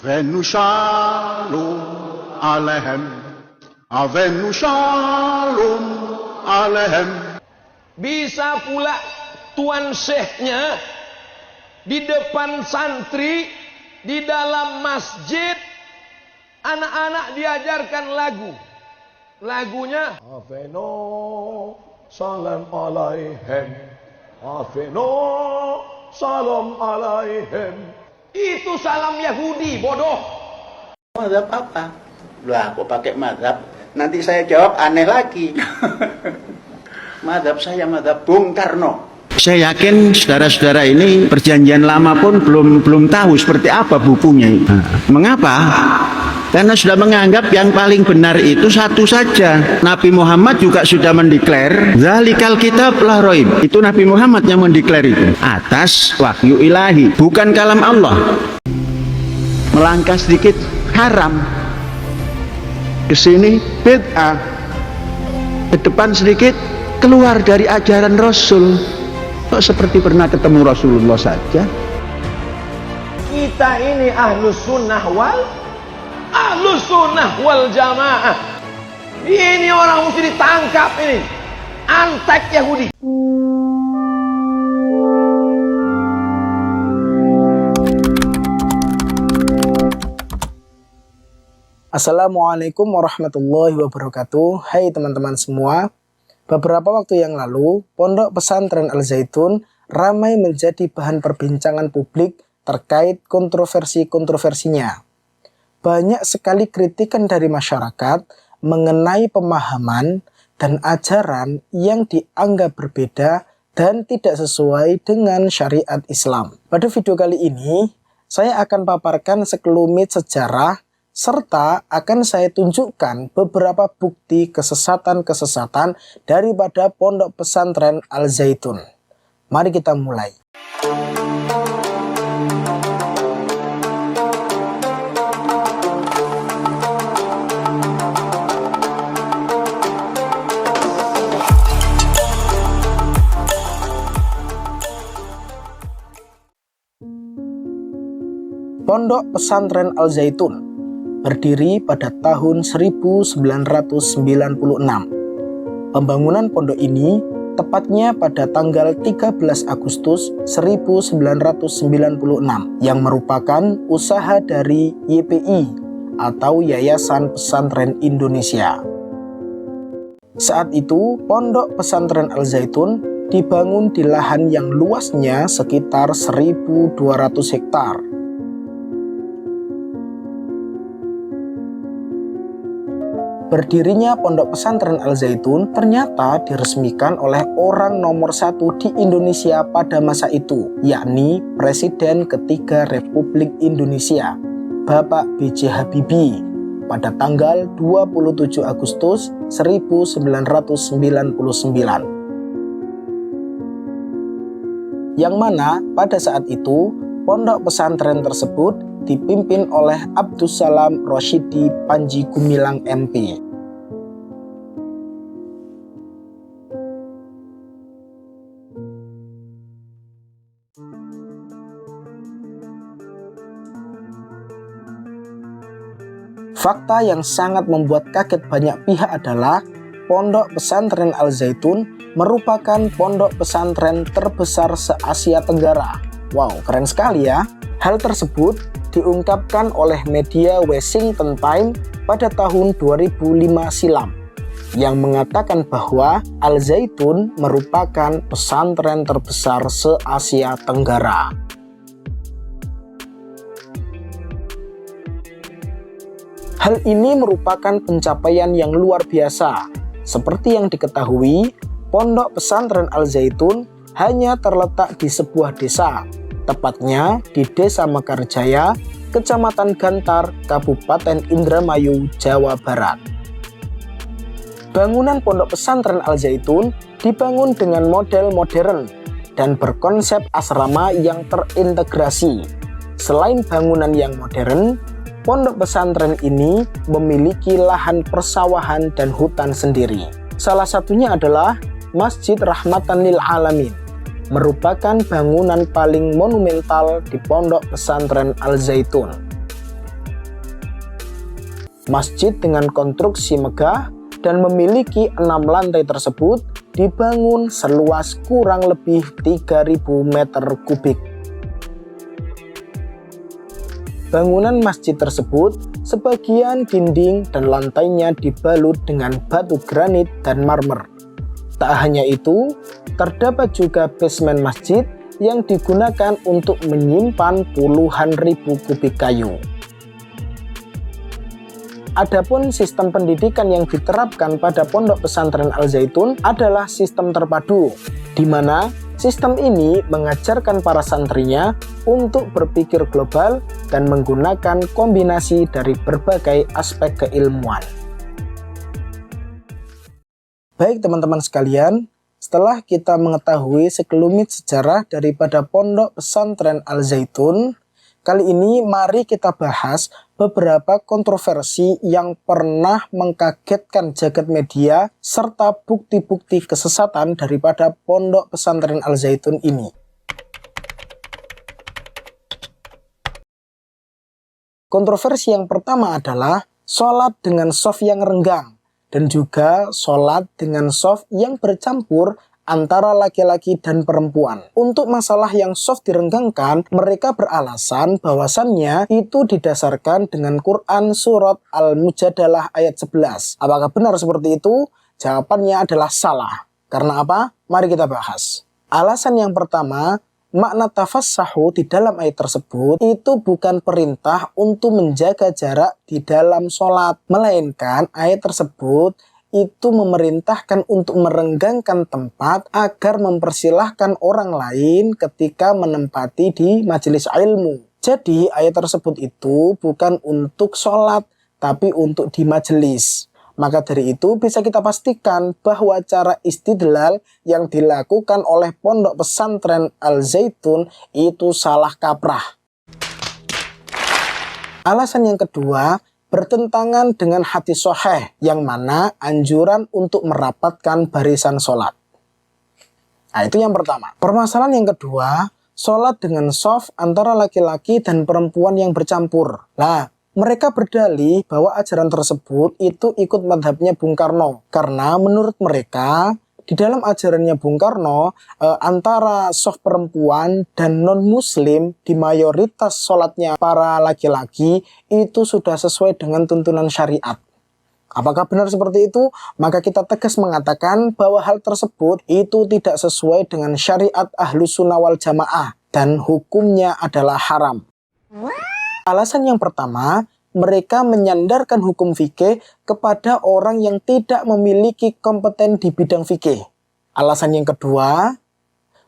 Avenu shalom alehem, avenu shalom alehem. Bisa pula tuan syekhnya di depan santri, di dalam masjid, anak-anak diajarkan lagu. Lagunya Avenu salam alaihim, Avenu salam alaihim. Itu salam Yahudi, bodoh. Mazhab apa? Lah, kok pakai mazhab? Nanti saya jawab aneh lagi. Mazhab saya mazhab Bung Karno. Saya yakin saudara-saudara ini perjanjian lama pun belum tahu seperti apa bukunya. Mengapa? Karena sudah menganggap yang paling benar itu satu saja. Nabi Muhammad juga sudah mendeklar zalikal kitab la raib. Itu Nabi Muhammad yang mendeklar itu atas wahyu ilahi, bukan kalam Allah. Melangkah sedikit haram, kesini bid'ah, ke depan sedikit keluar dari ajaran Rasul. Kok seperti pernah ketemu Rasulullah saja. Kita ini ahlus sunnah wal jamaah. Ini orang mesti ditangkap ini. Antek Yahudi. Assalamualaikum warahmatullahi wabarakatuh. Hai teman-teman semua. Beberapa waktu yang lalu, Pondok Pesantren Al-Zaitun ramai menjadi bahan perbincangan publik terkait kontroversi-kontroversinya. Banyak sekali kritikan dari masyarakat mengenai pemahaman dan ajaran yang dianggap berbeda dan tidak sesuai dengan syariat Islam. Pada video kali ini, saya akan paparkan sekelumit sejarah serta akan saya tunjukkan beberapa bukti kesesatan-kesesatan daripada Pondok Pesantren Al-Zaitun. Mari kita mulai. Pondok Pesantren Al-Zaitun berdiri pada tahun 1996. Pembangunan pondok ini tepatnya pada tanggal 13 Agustus 1996 yang merupakan usaha dari YPI atau Yayasan Pesantren Indonesia. Saat itu, Pondok Pesantren Al-Zaitun dibangun di lahan yang luasnya sekitar 1.200 hektar. Berdirinya Pondok Pesantren Al-Zaitun ternyata diresmikan oleh orang nomor 1 di Indonesia pada masa itu, yakni Presiden ketiga Republik Indonesia, Bapak B.J. Habibie, pada tanggal 27 Agustus 1999. Yang mana pada saat itu, pondok pesantren tersebut dipimpin oleh Abdussalam Rosyidi Panji Gumilang MP. Fakta yang sangat membuat kaget banyak pihak adalah Pondok Pesantren Al-Zaitun merupakan pondok pesantren terbesar se-Asia Tenggara. Wow, keren sekali ya. Hal tersebut diungkapkan oleh media Washington Times pada tahun 2005 silam yang mengatakan bahwa Al-Zaitun merupakan pesantren terbesar se-Asia Tenggara. Hal ini merupakan pencapaian yang luar biasa. Seperti yang diketahui, Pondok Pesantren Al-Zaitun hanya terletak di sebuah desa, tepatnya di Desa Mekarjaya, Kecamatan Gantar, Kabupaten Indramayu, Jawa Barat. Bangunan Pondok Pesantren Al-Zaitun dibangun dengan model modern dan berkonsep asrama yang terintegrasi. Selain bangunan yang modern, pondok pesantren ini memiliki lahan persawahan dan hutan sendiri. Salah satunya adalah Masjid Rahmatan Lil Alamin, merupakan bangunan paling monumental di Pondok Pesantren Al-Zaitun. Masjid dengan konstruksi megah dan memiliki 6 lantai tersebut dibangun seluas kurang lebih 3.000 meter kubik. Bangunan masjid tersebut sebagian dinding dan lantainya dibalut dengan batu granit dan marmer. Tak hanya itu, terdapat juga basement masjid yang digunakan untuk menyimpan puluhan ribu kubik kayu. Adapun sistem pendidikan yang diterapkan pada Pondok Pesantren Al Zaitun adalah sistem terpadu, di mana sistem ini mengajarkan para santrinya untuk berpikir global dan menggunakan kombinasi dari berbagai aspek keilmuan. Baik teman-teman sekalian, setelah kita mengetahui sekelumit sejarah daripada Pondok Pesantren Al Zaitun, kali ini mari kita bahas beberapa kontroversi yang pernah mengkagetkan jagat media serta bukti-bukti kesesatan daripada Pondok Pesantren Al Zaitun ini. Kontroversi yang pertama adalah sholat dengan shaf yang renggang dan juga sholat dengan shaf yang bercampur antara laki-laki dan perempuan. Untuk masalah yang soft direnggangkan, mereka beralasan bahwasannya itu didasarkan dengan Quran surat Al-Mujadalah ayat 11. Apakah benar seperti itu? Jawabannya adalah salah. Karena apa? Mari kita bahas. Alasan yang pertama, makna tafassahu di dalam ayat tersebut itu bukan perintah untuk menjaga jarak di dalam sholat, melainkan ayat tersebut itu memerintahkan untuk merenggangkan tempat agar mempersilahkan orang lain ketika menempati di majelis ilmu. Jadi ayat tersebut itu bukan untuk sholat, tapi untuk di majelis. Maka dari itu bisa kita pastikan bahwa cara istidlal yang dilakukan oleh Pondok Pesantren Al Zaitun itu salah kaprah. Alasan yang kedua, bertentangan dengan hadis sahih yang mana anjuran untuk merapatkan barisan sholat. Nah, itu yang pertama. Permasalahan yang kedua, sholat dengan shaf antara laki-laki dan perempuan yang bercampur. Nah, mereka berdalih bahwa ajaran tersebut itu ikut madhabnya Bung Karno. Karena menurut mereka, di dalam ajarannya Bung Karno, antara shaf perempuan dan non-muslim di mayoritas sholatnya para laki-laki itu sudah sesuai dengan tuntunan syariat. Apakah benar seperti itu? Maka kita tegas mengatakan bahwa hal tersebut itu tidak sesuai dengan syariat Ahlus Sunnah wal Jamaah dan hukumnya adalah haram. Alasan yang pertama, mereka menyandarkan hukum fikih kepada orang yang tidak memiliki kompeten di bidang fikih. Alasan yang kedua,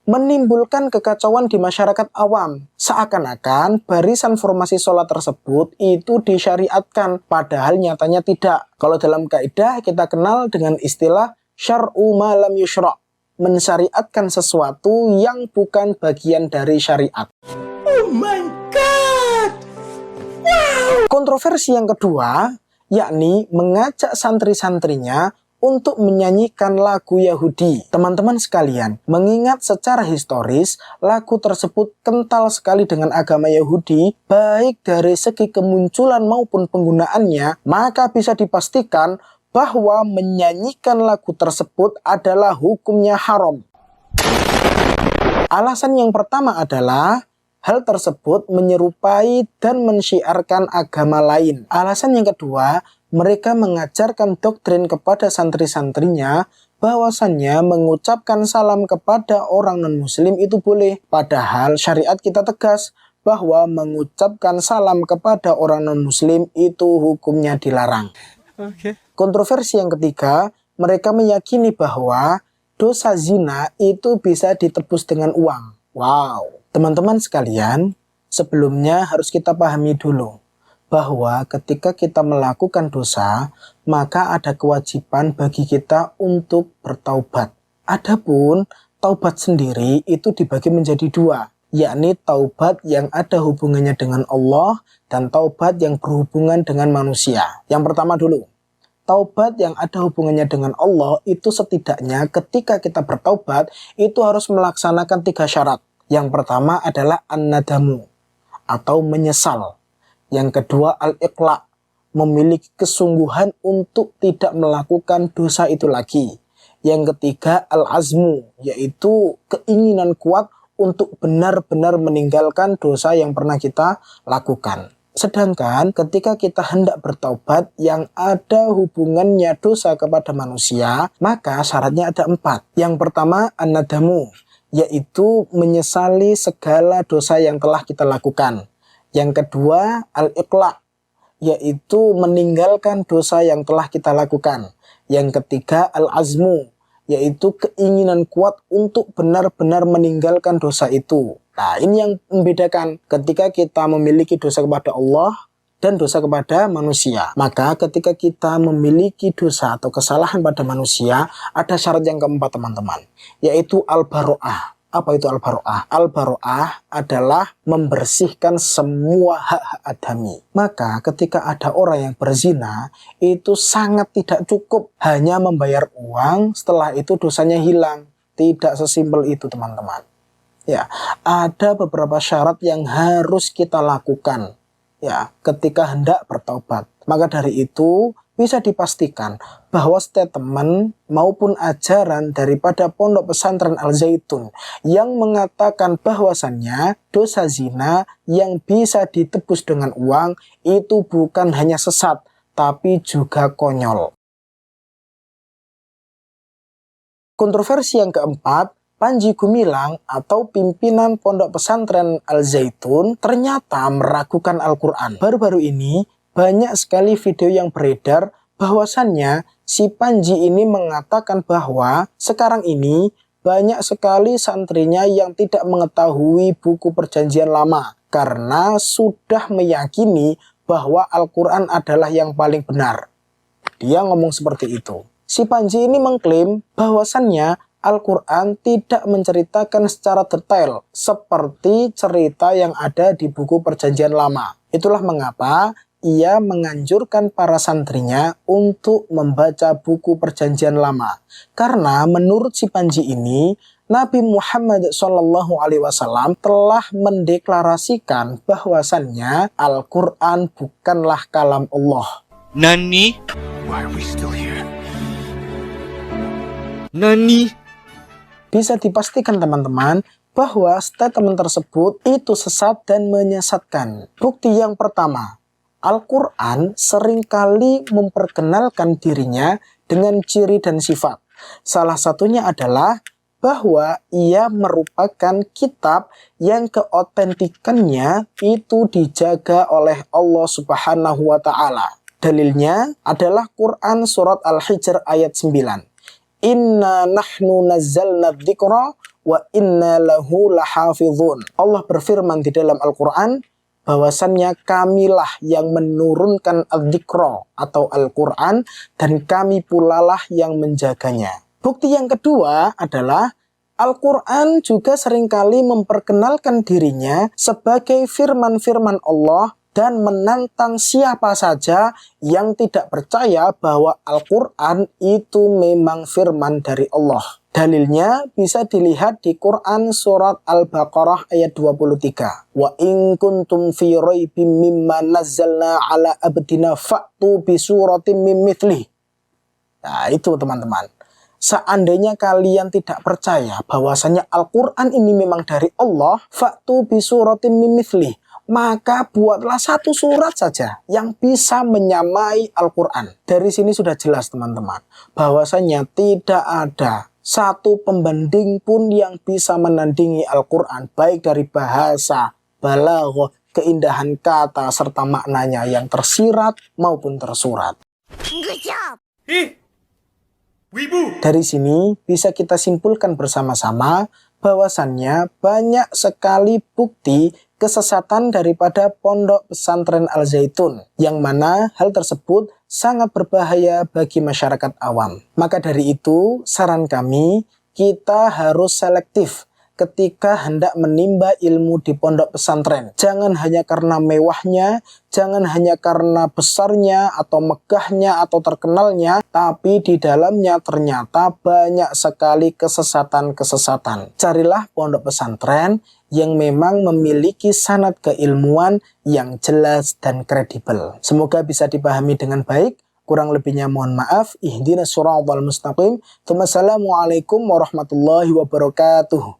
menimbulkan kekacauan di masyarakat awam. Seakan-akan barisan formasi sholat tersebut itu disyariatkan, padahal nyatanya tidak. Kalau dalam kaidah kita kenal dengan istilah syar'u ma lam yusyra', mensyariatkan sesuatu yang bukan bagian dari syariat. Oh my God! Wow! Kontroversi yang kedua, yakni mengajak santri-santrinya untuk menyanyikan lagu Yahudi. Teman-teman sekalian, mengingat secara historis, lagu tersebut kental sekali dengan agama Yahudi, baik dari segi kemunculan maupun penggunaannya, maka bisa dipastikan bahwa menyanyikan lagu tersebut adalah hukumnya haram. Alasan yang pertama adalah hal tersebut menyerupai dan mensyiarkan agama lain. Alasan yang kedua, mereka mengajarkan doktrin kepada santri-santrinya bahwasannya mengucapkan salam kepada orang non-muslim itu boleh. Padahal syariat kita tegas bahwa mengucapkan salam kepada orang non-muslim itu hukumnya dilarang. Kontroversi yang ketiga, mereka meyakini bahwa dosa zina itu bisa ditebus dengan uang. Wow, teman-teman sekalian, sebelumnya harus kita pahami dulu bahwa ketika kita melakukan dosa, maka ada kewajiban bagi kita untuk bertaubat. Adapun taubat sendiri itu dibagi menjadi dua, yakni taubat yang ada hubungannya dengan Allah dan taubat yang berhubungan dengan manusia. Yang pertama dulu, taubat yang ada hubungannya dengan Allah itu setidaknya ketika kita bertaubat itu harus melaksanakan 3 syarat. Yang pertama adalah an-nadamu atau menyesal. Yang kedua al-iqla, memiliki kesungguhan untuk tidak melakukan dosa itu lagi. Yang ketiga, al-azmu, yaitu keinginan kuat untuk benar-benar meninggalkan dosa yang pernah kita lakukan. Sedangkan ketika kita hendak bertaubat yang ada hubungannya dosa kepada manusia, maka syaratnya ada 4. Yang pertama, an-nadamu, yaitu menyesali segala dosa yang telah kita lakukan. Yang kedua, al-iqla', yaitu meninggalkan dosa yang telah kita lakukan. Yang ketiga, al-azmu, yaitu keinginan kuat untuk benar-benar meninggalkan dosa itu. Nah, ini yang membedakan ketika kita memiliki dosa kepada Allah dan dosa kepada manusia. Maka ketika kita memiliki dosa atau kesalahan pada manusia, ada syarat yang keempat, teman-teman, yaitu al-baro'ah. Apa itu al-baro'ah? Al-baro'ah adalah membersihkan semua hak-hak adami. Maka ketika ada orang yang berzina, itu sangat tidak cukup hanya membayar uang, setelah itu dosanya hilang. Tidak sesimpel itu, teman-teman. Ya, ada beberapa syarat yang harus kita lakukan ya ketika hendak bertaubat. Maka dari itu bisa dipastikan bahwa statement maupun ajaran daripada Pondok Pesantren Al-Zaitun yang mengatakan bahwasannya dosa zina yang bisa ditebus dengan uang itu bukan hanya sesat, tapi juga konyol. Kontroversi yang keempat, Panji Gumilang atau pimpinan Pondok Pesantren Al-Zaitun ternyata meragukan Al-Quran. Baru-baru ini banyak sekali video yang beredar bahwasannya si Panji ini mengatakan bahwa sekarang ini banyak sekali santrinya yang tidak mengetahui buku perjanjian lama karena sudah meyakini bahwa Al-Quran adalah yang paling benar. Dia ngomong seperti itu. Si Panji ini mengklaim bahwasannya Al-Quran tidak menceritakan secara detail seperti cerita yang ada di buku perjanjian lama. Itulah mengapa ia menganjurkan para santrinya untuk membaca buku perjanjian lama. Karena menurut si Panji ini, Nabi Muhammad SAW telah mendeklarasikan bahwasannya Al-Quran bukanlah kalam Allah. Nani? Why are we still here? Nani? Bisa dipastikan teman-teman bahwa statement tersebut itu sesat dan menyesatkan. Bukti yang pertama, Al-Quran seringkali memperkenalkan dirinya dengan ciri dan sifat. Salah satunya adalah bahwa ia merupakan kitab yang keotentikannya itu dijaga oleh Allah Subhanahu wa Ta'ala. Dalilnya adalah Quran surat Al-Hijr ayat 9. Inna nahnu nazzalna dzikra wa inna lahu lahafizun. Allah berfirman di dalam Al-Quran bahwasannya kamilah yang menurunkan al-dzikra atau Al-Quran dan kami pulalah yang menjaganya. Bukti yang kedua adalah Al-Quran juga seringkali memperkenalkan dirinya sebagai firman-firman Allah dan menantang siapa saja yang tidak percaya bahwa Al-Quran itu memang firman dari Allah. Dalilnya bisa dilihat di Quran surat Al-Baqarah ayat 23. Wa in kuntum fi raibim mimma nazzalna ala abdina fa'tu bi suratim mim mithlih. Nah, itu teman-teman. Seandainya kalian tidak percaya bahwasanya Al-Quran ini memang dari Allah, fa'tu bi suratim mim mithlih. Maka buatlah satu surat saja yang bisa menyamai Al-Quran. Dari sini sudah jelas teman-teman, bahwasanya tidak ada satu pembanding pun yang bisa menandingi Al-Quran, baik dari bahasa, balaghah, keindahan kata, serta maknanya yang tersirat maupun tersurat. Good job! Dari sini bisa kita simpulkan bersama-sama bahwasannya banyak sekali bukti kesesatan daripada Pondok Pesantren Al-Zaitun, yang mana hal tersebut sangat berbahaya bagi masyarakat awam. Maka dari itu, saran kami, kita harus selektif ketika hendak menimba ilmu di pondok pesantren. Jangan hanya karena mewahnya, jangan hanya karena besarnya atau megahnya atau terkenalnya, tapi di dalamnya ternyata banyak sekali kesesatan-kesesatan. Carilah pondok pesantren yang memang memiliki sanad keilmuan yang jelas dan kredibel. Semoga bisa dipahami dengan baik. Kurang lebihnya mohon maaf. Ihdinas siratal mustaqim. Wassalamualaikum warahmatullahi wabarakatuh.